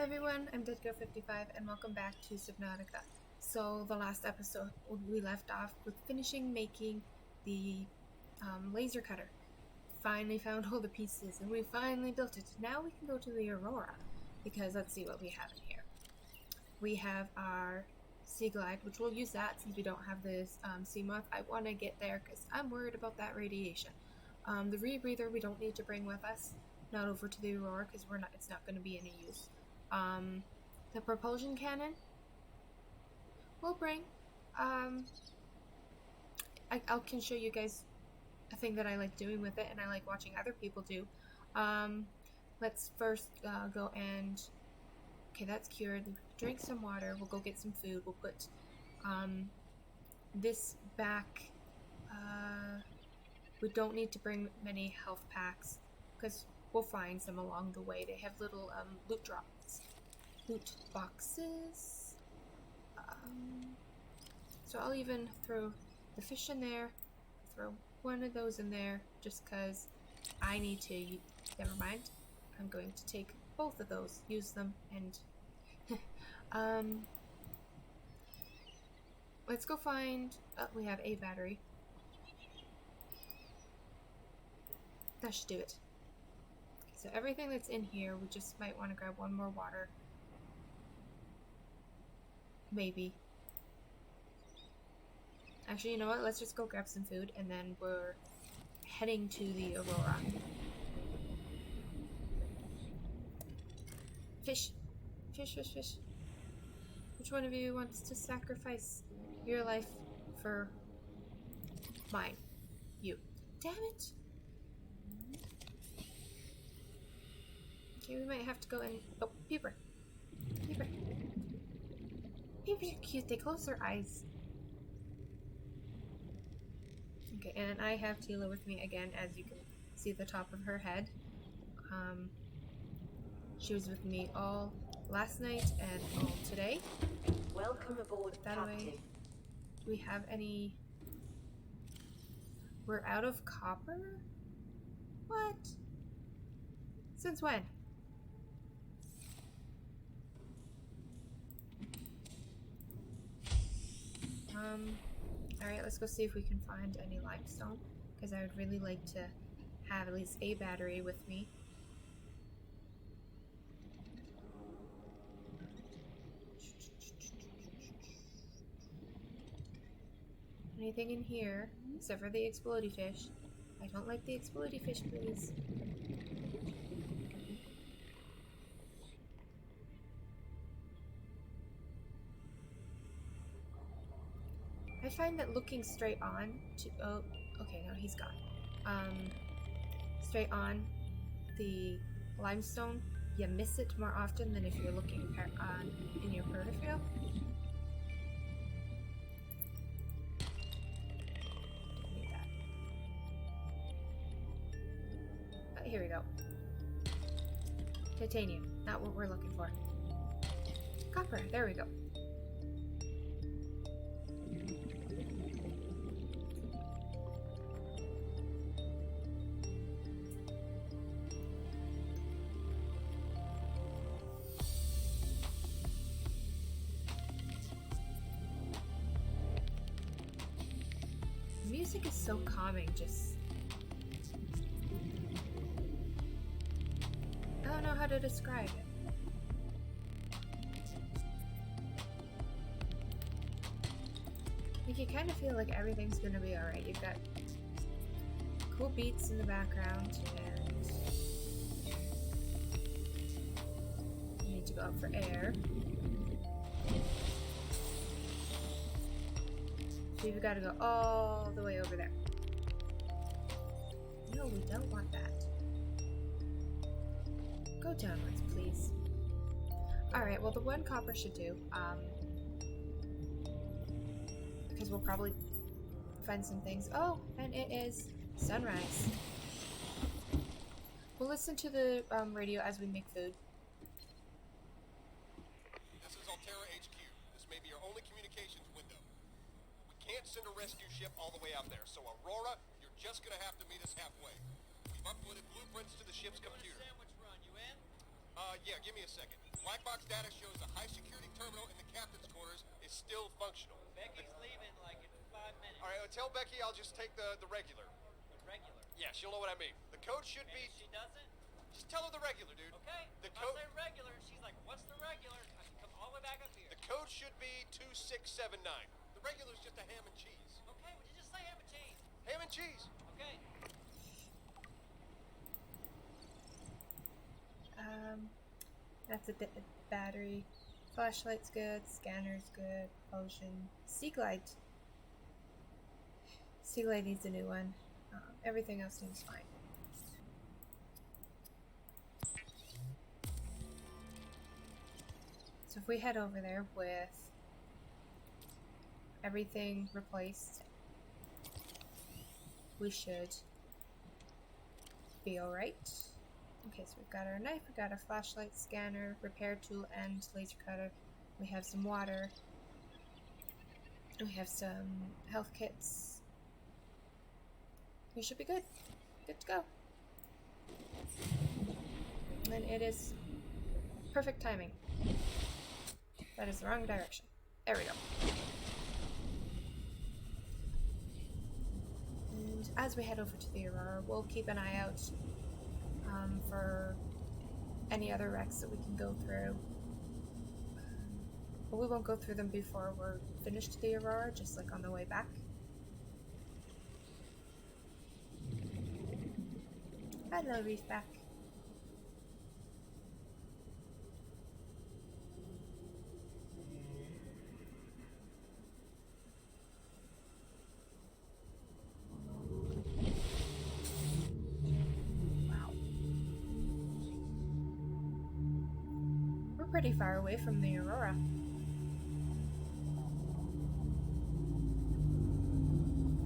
everyone, I'm DeadGirl55 and welcome back to Subnautica. So the last episode we left off with finishing making the laser cutter. Finally found all the pieces and we finally built it. Now we can go to the Aurora because let's see what we have in here. We have our sea glide, which we'll use that since we don't have this sea moth. I want to get there because I'm worried about that radiation. The rebreather we don't need to bring with us, not over to the Aurora because it's not going to be any use. The propulsion cannon we'll bring. I can show you guys a thing that I like doing with it and I like watching other people do. Let's first go and okay, that's cured. Drink some water. We'll go get some food. We'll put this back. We don't need to bring many health packs because we'll find some along the way. They have little loot boxes. So I'll even throw the fish in there. Throw one of those in there just because I need to. Never mind. I'm going to take both of those, use them, and let's go find. We have a battery. That should do it. So everything that's in here, we just might want to grab one more water. Maybe. Actually, you know what? Let's just go grab some food and then we're heading to the Aurora. Fish. Fish, fish, fish. Which one of you wants to sacrifice your life for mine? You. Damn it! Okay, we might have to go in. Oh, Peeper. Peeper. Peepers are cute. They close their eyes. Okay, and I have Tila with me again, as you can see the top of her head. She was with me all last night and all today. Welcome aboard, Captain. Do we have any? We're out of copper? What? Since when? Alright, let's go see if we can find any limestone, because I would really like to have at least a battery with me. Anything in here, except for the explodey fish. I don't like the explodey fish, please. I find that looking straight on to okay, no, he's gone. Straight on the limestone, you miss it more often than if you're looking in your peripheral. Don't need that. Here we go. Titanium, not what we're looking for. Copper, there we go. Music is so calming, just... I don't know how to describe it. Like, you kind of feel like everything's gonna be alright. You've got cool beats in the background, and you need to go out for air. We've got to go all the way over there. No, we don't want that. Go downwards, please. Alright, well the one copper should do. Because we'll probably find some things. Oh, and it is sunrise. We'll listen to the radio as we make food. This is Altera HQ. This may be your only communications window. Can't send a rescue ship all the way out there, so Aurora, you're just gonna have to meet us halfway. We've uploaded blueprints to the ship's computer. Sandwich run, you in? Yeah, give me a second. Black box data shows the high security terminal in the captain's quarters is still functional. Becky's leaving like in 5 minutes. All right, tell Becky I'll just take the regular. The regular. Yeah, she'll know what I mean. The code should And be... if she doesn't, Just tell her the regular, dude. okay. The If code... I say regular, she's like, what's the regular? I can come all the way back up here. The code should be 2679. The regular's just a ham and cheese. Okay, would you just say ham and cheese? Ham and cheese. Okay. That's a bit of battery. Flashlight's good, scanner's good, potion. Sea Glide. Sea Glide needs a new one. Everything else seems fine. So if we head over there with everything replaced, we should be alright. Okay, so we've got our knife, we've got our flashlight, scanner, repair tool, and laser cutter. We have some water. We have some health kits. We should be good. Good to go. And it is perfect timing. That is the wrong direction. There we go. And as we head over to the Aurora, we'll keep an eye out for any other wrecks that we can go through. But we won't go through them before we're finished the Aurora, just like on the way back. Hello, Reefback. Pretty far away from the Aurora.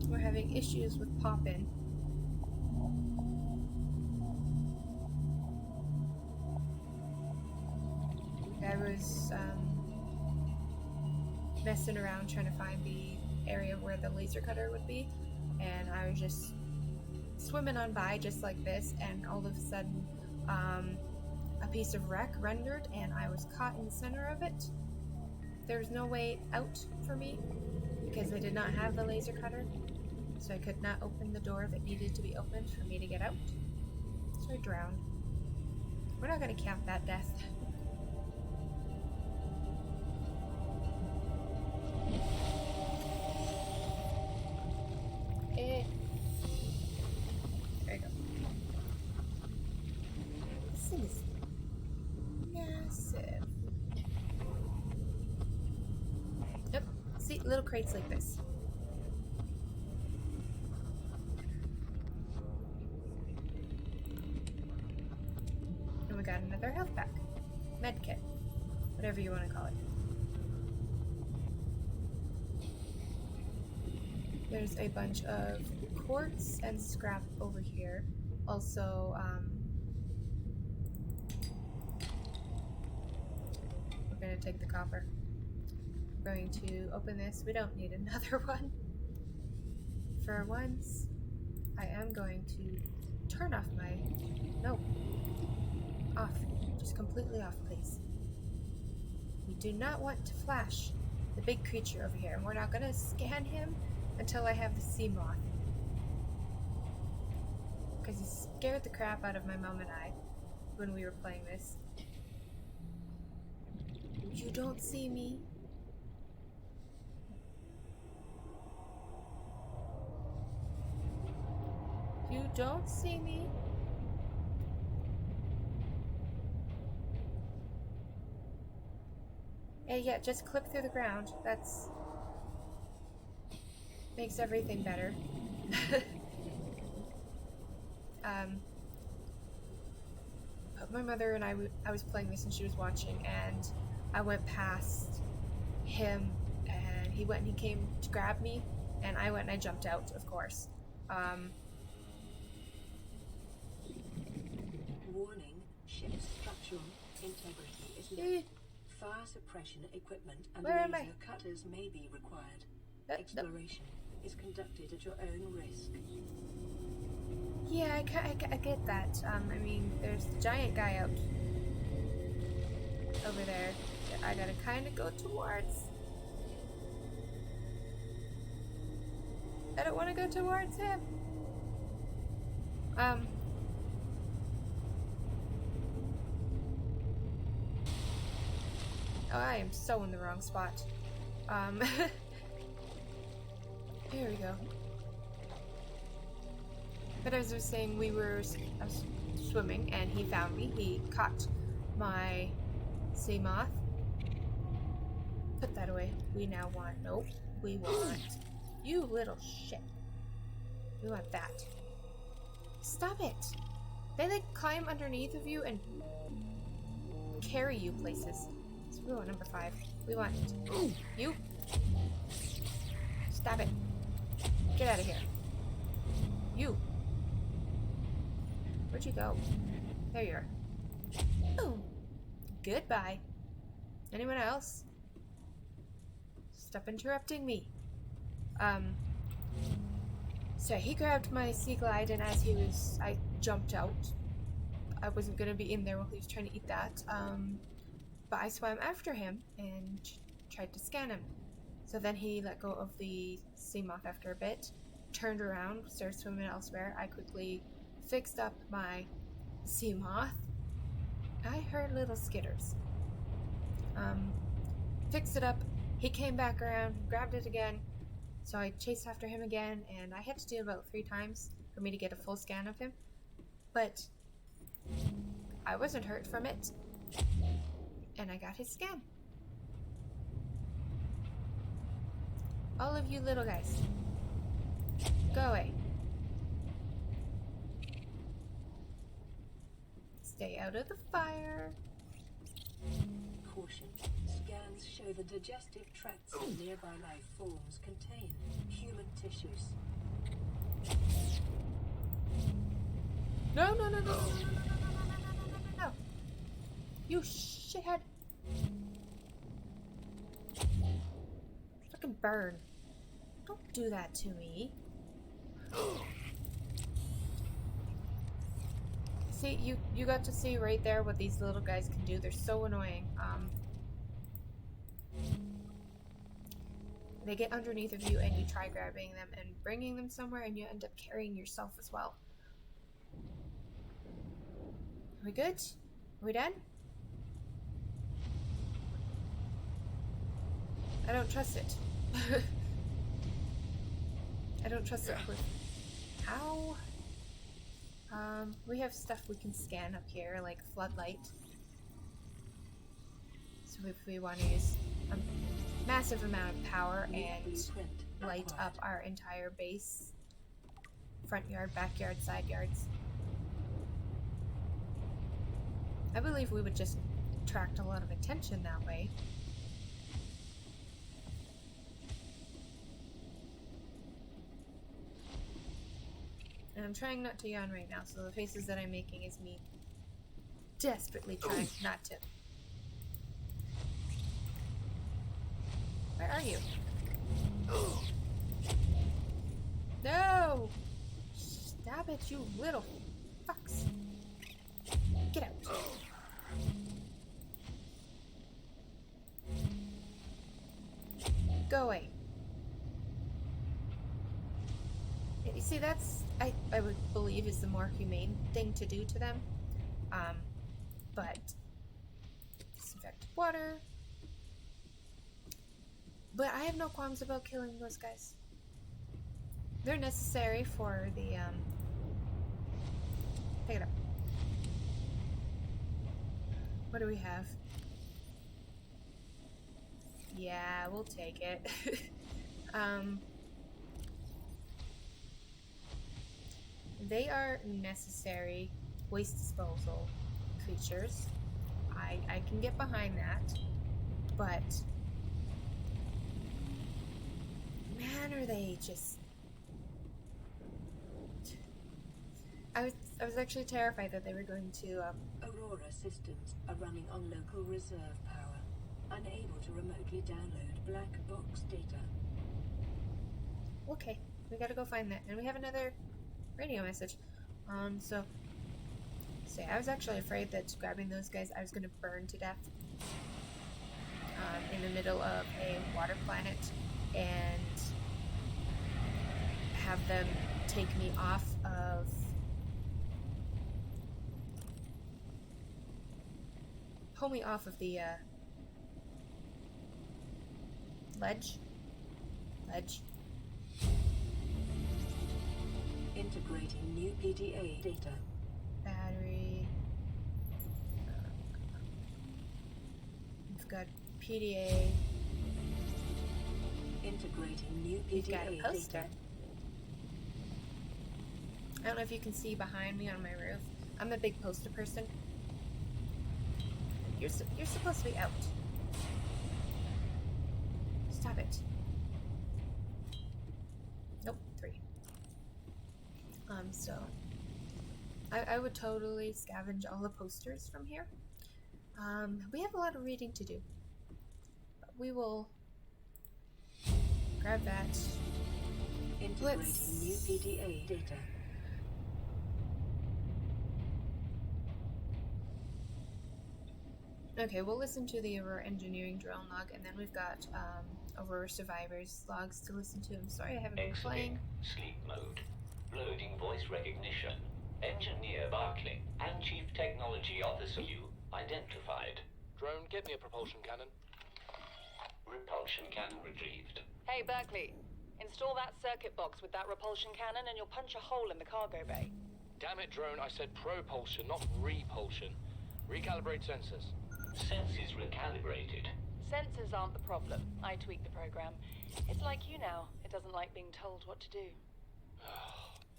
We're having issues with pop-in. I was messing around trying to find the area where the laser cutter would be, and I was just swimming on by just like this, and all of a sudden a piece of wreck rendered, and I was caught in the center of it. There was no way out for me because I did not have the laser cutter, so I could not open the door that needed to be opened for me to get out. So I drowned. We're not going to count that death. There you go. This thing is massive. Yep. See, little crates like this. And we got another health pack. Med kit. Whatever you want to call it. There's a bunch of quartz and scrap over here. Also, we're going to take the copper. We're going to open this. We don't need another one. For once, I am going to turn off my... No. Off. Just completely off, please. We do not want to flash the big creature over here. And we're not going to scan him until I have the sea moth. Because he scared the crap out of my mom and I when we were playing this. You don't see me. You don't see me. Yeah, just clip through the ground. That's... makes everything better. My mother and I was playing this and she was watching, and I went past him and he came to grab me, and I went and I jumped out, of course. Warning, ship's structural integrity is low. Fire suppression equipment and Where am laser I? cutters may be required. No. Exploration is conducted at your own risk. Yeah, I get that. I mean, there's the giant guy out over there that I gotta kind of go towards. I don't want to go towards him. Oh, I am so in the wrong spot. Here we go. But as I was saying, I was swimming and he found me. He caught my sea moth. Put that away. We now want, nope, we want, you little shit. We want that. Stop it. They like climb underneath of you and carry you places. So we want number 5. We want you. Stop it. Get out of here. You. Where'd you go? There you are. Boom. Goodbye. Anyone else? Stop interrupting me. So he grabbed my sea glide, and as I jumped out. I wasn't gonna be in there while he was trying to eat that. But I swam after him and tried to scan him. So then he let go of the sea moth after a bit, turned around, started swimming elsewhere. I quickly fixed up my sea moth. I heard little skitters. Fixed it up. He came back around, grabbed it again. So I chased after him again, and I had to do it about 3 times for me to get a full scan of him. But I wasn't hurt from it, and I got his scan. All of you little guys, go away. Stay out of the fire. Caution. Scans show the digestive tracts of nearby life forms contain human tissues. No, no, no, no, no, no, no, no, no, no, no, no. You shithead. Fucking burn. Don't do that to me. See, you got to see right there what these little guys can do. They're so annoying. They get underneath of you and you try grabbing them and bringing them somewhere and you end up carrying yourself as well. Are we good? Are we done? I don't trust it. I don't trust it with... How? We have stuff we can scan up here, like floodlight. So if we want to use a massive amount of power and light up our entire base, front yard, backyard, side yards, I believe we would just attract a lot of attention that way. And I'm trying not to yawn right now, so the faces that I'm making is me desperately trying not to. Where are you? No! Stop it, you little fucks. Get out. Go away. You see, that's, I would believe is the more humane thing to do to them. But disinfect water. But I have no qualms about killing those guys. They're necessary for the, pick it up. What do we have? Yeah, we'll take it. They are necessary waste disposal creatures. I can get behind that, but man, are they just... I was actually terrified that they were going to Aurora systems are running on local reserve power, unable to remotely download black box data. Okay, we gotta go find that, and we have another radio message. So say, I was actually afraid that grabbing those guys, I was going to burn to death in the middle of a water planet and have them take me off of pull me off of the ledge. Integrating new PDA data. Battery. We've got PDA. Integrating new We've got a PDA poster. data. I don't know if you can see behind me on my roof. I'm a big poster person. You're supposed to be out. Stop it. Nope, 3. So I would totally scavenge all the posters from here. We have a lot of reading to do. But we will grab that. Integrating new PDA data. Okay, we'll listen to the Aurora engineering drone log, and then we've got Aurora survivors logs to listen to. I'm sorry I haven't been playing. Sleep mode. Loading voice recognition. Engineer Barclay and Chief Technology Officer you identified. Drone, get me a propulsion cannon. Repulsion cannon retrieved. Hey, Berkeley. Install that circuit box with that repulsion cannon and you'll punch a hole in the cargo bay. Damn it, Drone, I said propulsion, not repulsion. Recalibrate sensors. Senses recalibrated. Sensors aren't the problem. I tweaked the program. It's like you now. It doesn't like being told what to do.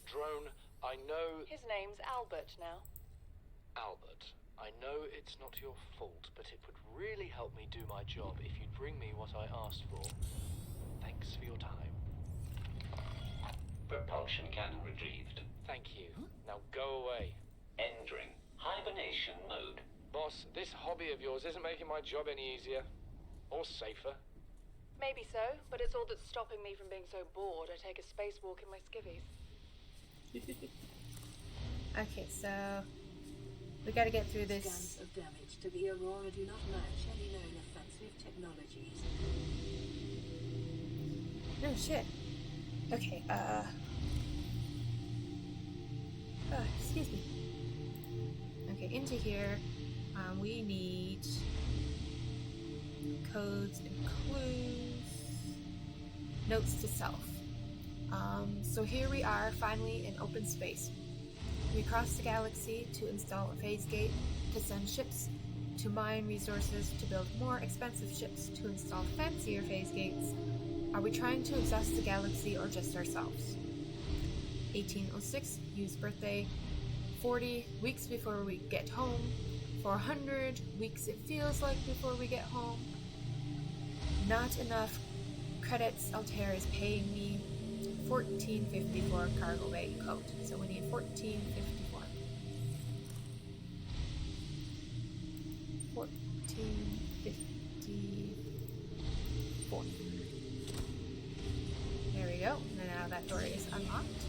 Drone, I know... His name's Albert now. Albert, I know it's not your fault, but it would really help me do my job if you'd bring me what I asked for. Thanks for your time. Propulsion cannon retrieved. Thank you. Now go away. Entering hibernation mode. Boss, this hobby of yours isn't making my job any easier. Or safer. Maybe so, but it's all that's stopping me from being so bored I take a spacewalk in my skivvies. Okay, so we gotta get through this. Scans of damage to the Aurora do not match any known offensive technologies. No shit. Okay, excuse me. Okay, into here, we need codes and clues, notes to self. So here we are, finally in open space. We crossed the galaxy to install a phase gate, to send ships, to mine resources, to build more expensive ships, to install fancier phase gates. Are we trying to exhaust the galaxy or just ourselves? 1806, Yu's birthday. 40 weeks before we get home. 400 weeks it feels like before we get home. Not enough credits. Altair is paying me 1454 cargo bay code. So we need 1454. 1454. There we go. And now that door is unlocked.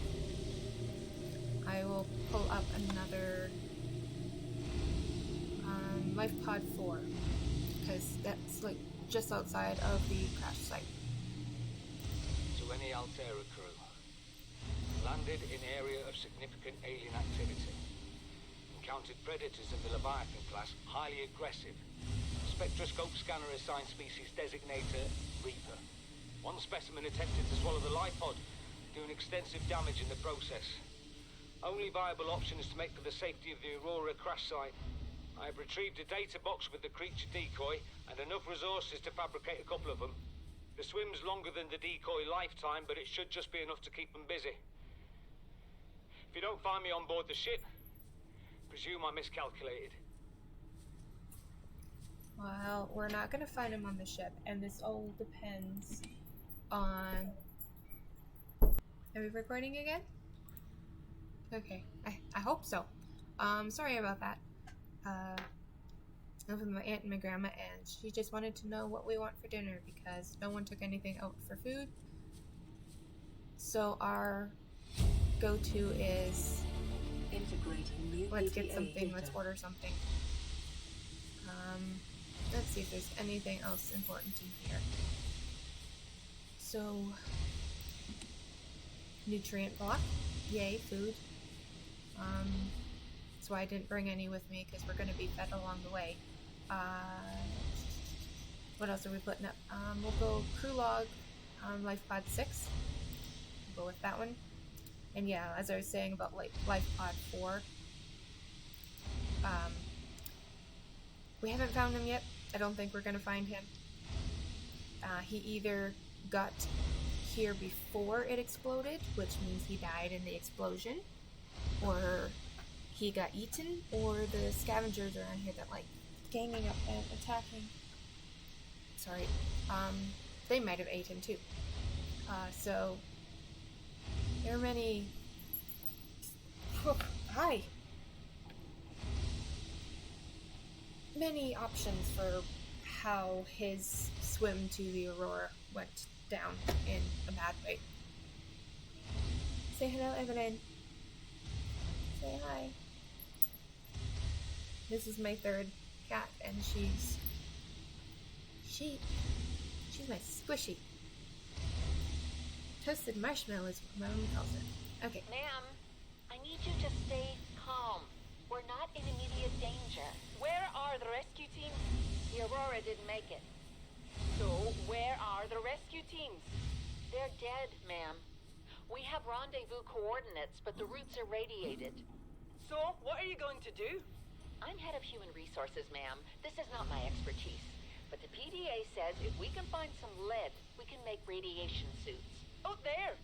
I will pull up another life pod 4 because that's like just outside of the crash site. To any Altera crew. Landed in area of significant alien activity. Encountered predators of the Leviathan class, highly aggressive. Spectroscope scanner assigned species designator Reaper. One specimen attempted to swallow the life pod, doing extensive damage in the process. Only viable option is to make for the safety of the Aurora crash site. I have retrieved a data box with the creature decoy and enough resources to fabricate a couple of them. The swim's longer than the decoy lifetime, but it should just be enough to keep them busy. If you don't find me on board the ship, presume I miscalculated. Well, we're not going to find him on the ship, and this all depends on... Are we recording again? Okay, I hope so. Sorry about that. I live with my aunt and my grandma, and she just wanted to know what we want for dinner because no one took anything out for food. So our go-to is Integrating new Let's get PDA something. data. Let's order something. Let's see if there's anything else important in here. So, nutrient block. Yay, food. That's why I didn't bring any with me, because we're going to be fed along the way. What else are we putting up? We'll go crew log, life pod 6. We'll go with that one. And yeah, as I was saying about like life pod 4, we haven't found him yet. I don't think we're going to find him. He either got here before it exploded, which means he died in the explosion, or he got eaten, or the scavengers around here that like ganging up and attacking. Sorry. They might have ate him too. So there are many. Hi. Many options for how his swim to the Aurora went down in a bad way. Say hello, Evelyn. Say hi. This is my third cat, and she's my squishy. Toasted marshmallow is what my mom calls her. Okay. Ma'am, I need you to stay calm. We're not in immediate danger. Where are the rescue teams? The Aurora didn't make it. So, where are the rescue teams? They're dead, ma'am. We have rendezvous coordinates, but the routes are radiated. So, what are you going to do? I'm head of human resources, ma'am. This is not my expertise. But the PDA says if we can find some lead, we can make radiation suits. Oh, there!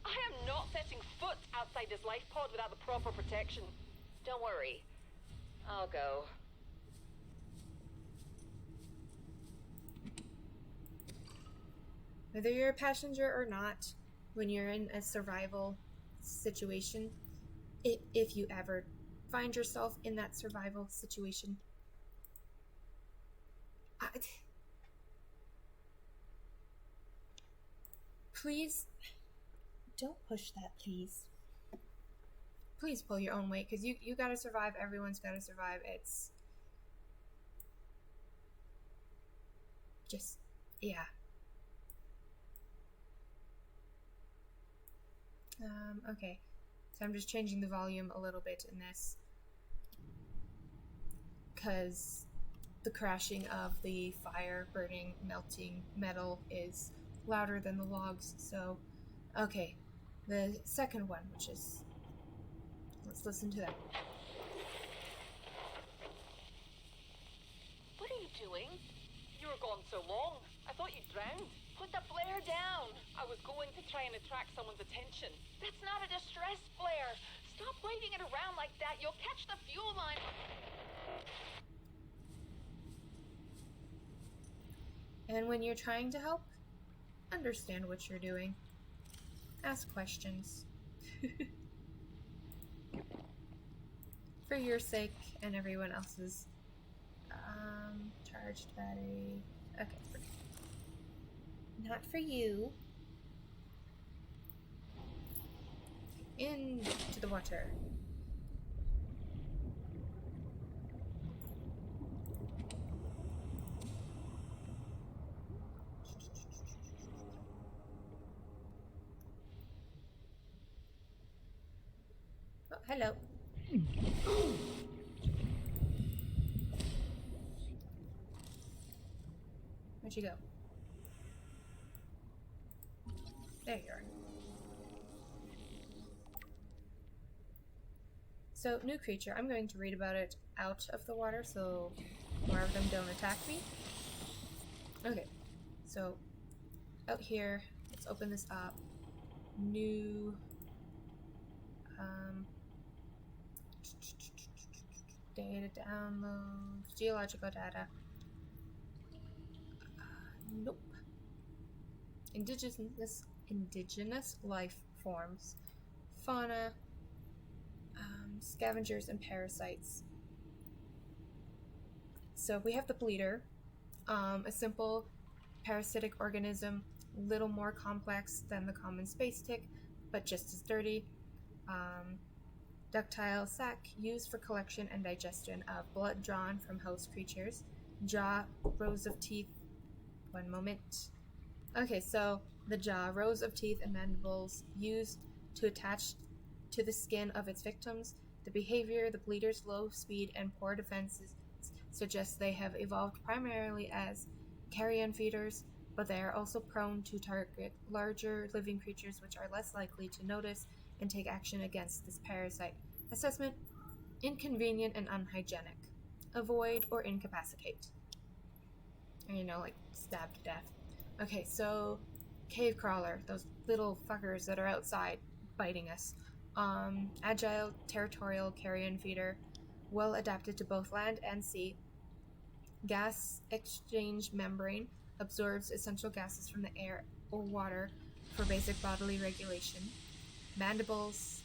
I am not setting foot outside this life pod without the proper protection. Don't worry. I'll go. Whether you're a passenger or not, when you're in a survival situation, if you ever find yourself in that survival situation, please don't push that, please. Please pull your own weight, because you gotta survive. Everyone's gotta survive. It's just, yeah. Okay, so I'm just changing the volume a little bit in this, because the crashing of the fire burning, melting metal is louder than the logs. So, okay, the second one, which is, let's listen to that. What are you doing? You were gone so long. I thought you drowned. Put the flare down! I was going to try and attract someone's attention. That's not a distress flare! Stop waving it around like that. You'll catch the fuel line. And when you're trying to help, understand what you're doing. Ask questions. For your sake and everyone else's. Charged battery. Okay, not for you. Into the water. Oh, hello. Where'd you go? There you are. So, new creature. I'm going to read about it out of the water so more of them don't attack me. Okay, so out here, let's open this up. New data download, geological data. Nope. Indigenous life forms, fauna, scavengers, and parasites. So we have the bleeder, a simple parasitic organism, little more complex than the common space tick, but just as dirty. ductile sac used for collection and digestion of blood drawn from host creatures. Jaw, rows of teeth. One moment. Okay, so the jaw, rows of teeth and mandibles used to attach to the skin of its victims. The behavior, the bleeder's low speed and poor defenses suggest they have evolved primarily as carrion feeders, but they are also prone to target larger living creatures which are less likely to notice and take action against this parasite. Assessment: inconvenient and unhygienic. Avoid or incapacitate. Like stab to death. Okay, so cave crawler, those little fuckers that are outside biting us. Agile, territorial carrion feeder, well adapted to both land and sea. Gas exchange membrane, absorbs essential gases from the air or water for basic bodily regulation. Mandibles,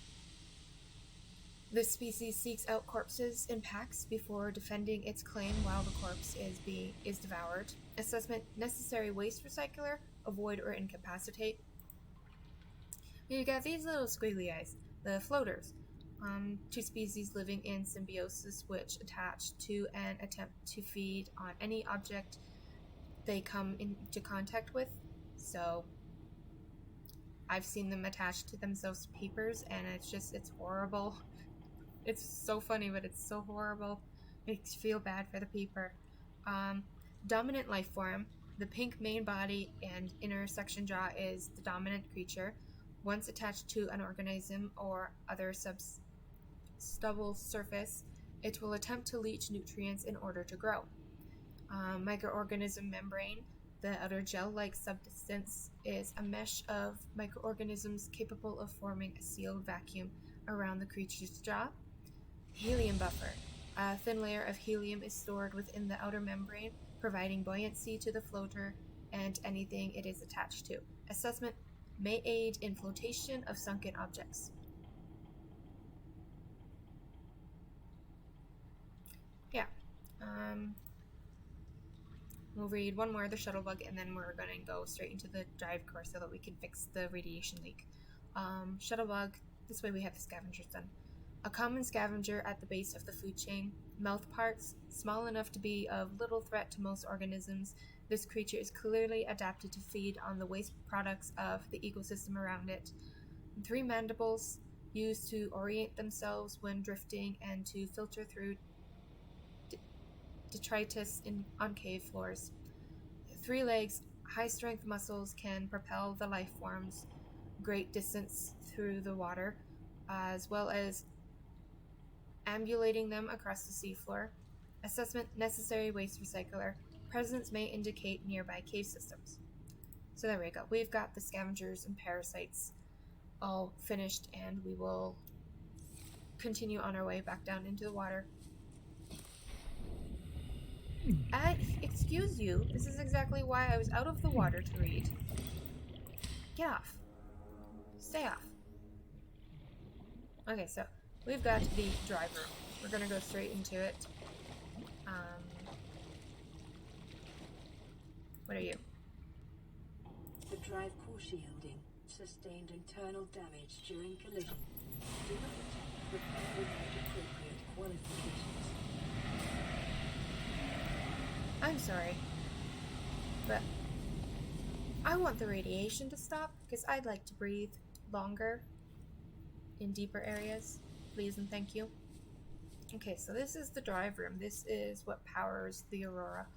this species seeks out corpses in packs before defending its claim while the corpse is devoured. Assessment: necessary waste recycler, avoid or incapacitate. You got these little squiggly eyes, the floaters. Two species living in symbiosis which attach to and attempt to feed on any object they come into contact with. So I've seen them attached to themselves to papers, and it's horrible. It's so funny, but it's so horrible. Makes you feel bad for the peeper. Dominant life form. The pink main body and inner section jaw is the dominant creature. Once attached to an organism or other stubble surface, it will attempt to leach nutrients in order to grow. Microorganism membrane. The outer gel-like substance is a mesh of microorganisms capable of forming a sealed vacuum around the creature's jaw. Helium buffer. A thin layer of helium is stored within the outer membrane, providing buoyancy to the floater and anything it is attached to. Assessment: may aid in flotation of sunken objects. Yeah. We'll read one more of the shuttle bug, and then we're going to go straight into the drive core so that we can fix the radiation leak. Shuttle bug, this way we have the scavengers done. A common scavenger at the base of the food chain. Mouth parts, small enough to be of little threat to most organisms. This creature is clearly adapted to feed on the waste products of the ecosystem around it. 3 mandibles, used to orient themselves when drifting and to filter through detritus on cave floors. 3 legs, high-strength muscles can propel the life forms great distance through the water, as well as ambulating them across the seafloor. Assessment: necessary waste recycler. Presence may indicate nearby cave systems. So there we go. We've got the scavengers and parasites all finished, and we will continue on our way back down into the water. Excuse you, this is exactly why I was out of the water to read. Get off. Stay off. Okay, so we've got the drive room. We're gonna go straight into it. What are you? The drive core shielding sustained internal damage during collision. Do not attempt repair without appropriate qualifications. I'm sorry, but I want the radiation to stop because I'd like to breathe longer in deeper areas. Please and thank you. Okay, so this is the drive room. This is what powers the Aurora.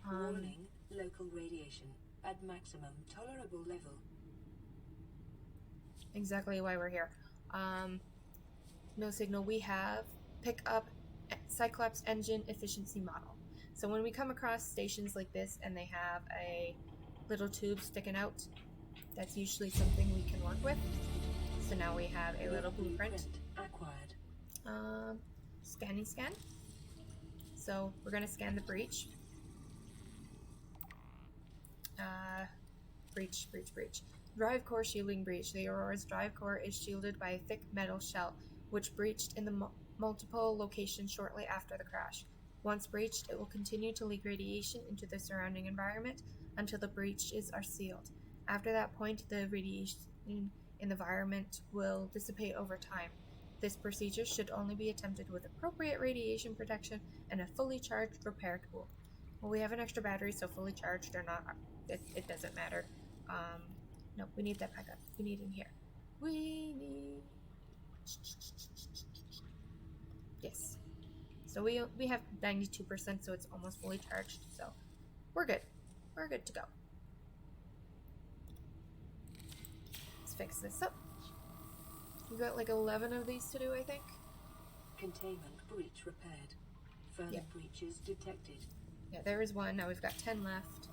Warning, local radiation at maximum tolerable level. Exactly why we're here. No signal. We have pick up Cyclops engine efficiency model. So when we come across stations like this and they have a little tube sticking out, that's usually something we can work with. So now we have a little blueprint. Acquired. Scan. So we're going to scan the breach. Breach. Drive core shielding breach. The Aurora's drive core is shielded by a thick metal shell, which breached in the multiple locations shortly after the crash. Once breached, it will continue to leak radiation into the surrounding environment until the breaches are sealed. After that point, the radiation in the environment will dissipate over time. This procedure should only be attempted with appropriate radiation protection and a fully charged repair tool. Well, we have an extra battery, so fully charged or not, it doesn't matter. No, we need that back up. We need in here. We need... Yes. So we have 92%, so it's almost fully charged. So we're good. We're good to go. Let's fix this up. We've got like 11 of these to do, I think. Containment breach repaired. Further breaches detected. Yeah, there is one. Now we've got 10 left.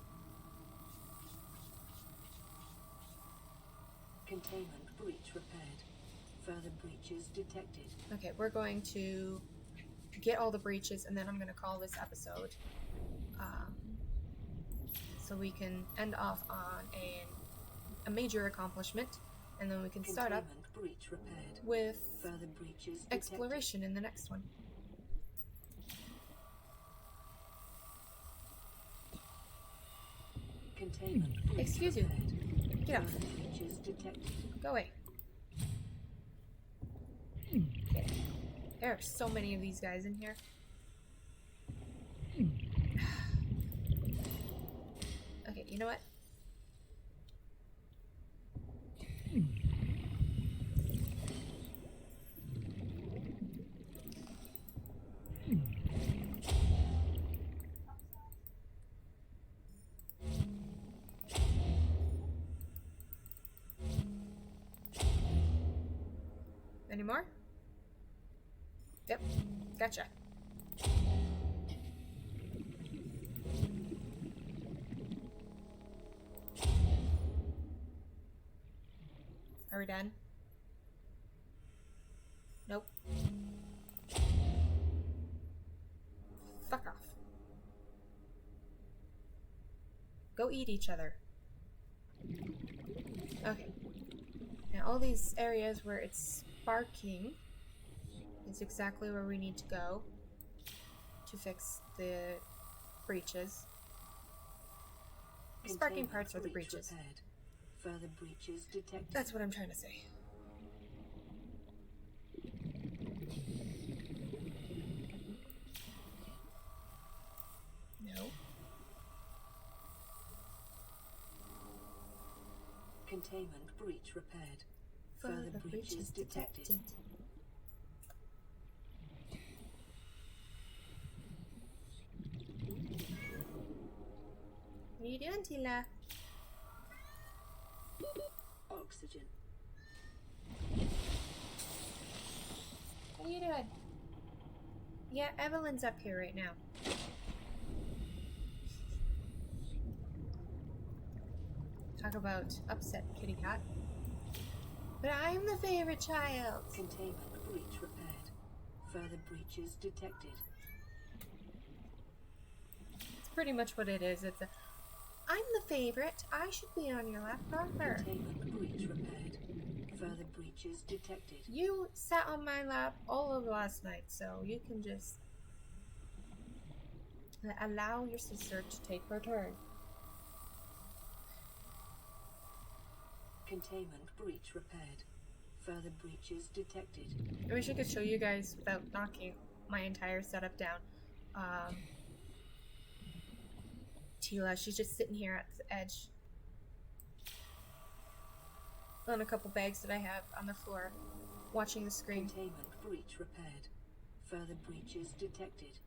Containment breach repaired. Further breaches detected. Okay, we're going to get all the breaches, and then I'm going to call this episode. So we can end off on a major accomplishment, and then we can start up breach repaired. with Further breaches exploration in the next one. Containment breach Excuse you. repaired. Get off. Further breaches detected. Go away. Okay. There are so many of these guys in here. Okay, you know what? Any more? Yep, gotcha. Are we done? Nope. Fuck off. Go eat each other. Okay. Now all these areas where it's sparking is exactly where we need to go to fix the breaches. The sparking parts are the breaches. Repaired. Further breaches detected. That's what I'm trying to say. No. Containment breach repaired. Further breaches detected. What are you doing, Tila? Oxygen. What are you doing? Yeah, Evelyn's up here right now. Talk about upset, kitty cat. But I'm the favorite child. Containment breach repaired. Further breaches detected. It's pretty much what it is. It's a, I'm the favorite. I should be on your lap, not her. Containment breach repaired. Further breaches detected. You sat on my lap all of last night, so you can just allow your sister to take her turn. Containment breach repaired. Further breaches detected. I wish I could show you guys without knocking my entire setup down. Tila, she's just sitting here at the edge on a couple bags that I have on the floor, watching the screen. Containment breach repaired. Further breaches detected.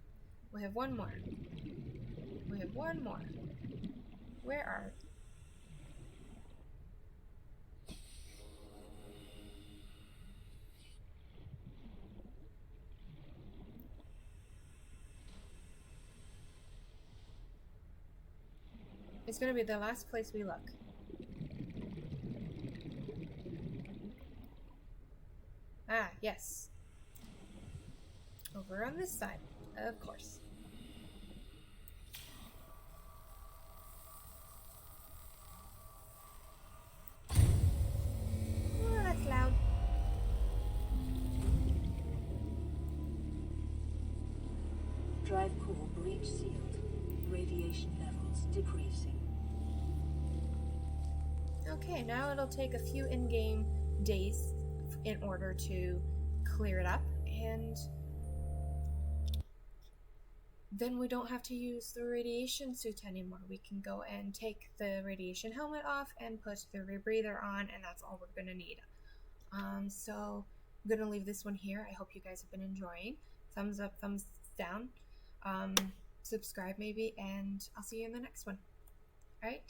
We have one more. We have one more. Where are... It's gonna be the last place we look. Ah, yes. Over on this side, of course. Oh, that's loud. Drive core breach sealed. Radiation levels decreasing. Okay, now it'll take a few in-game days in order to clear it up, and then we don't have to use the radiation suit anymore. We can go and take the radiation helmet off and put the rebreather on, and that's all we're going to need. So I'm going to leave this one here. I hope you guys have been enjoying. Thumbs up, thumbs down. Subscribe maybe, and I'll see you in the next one. All right?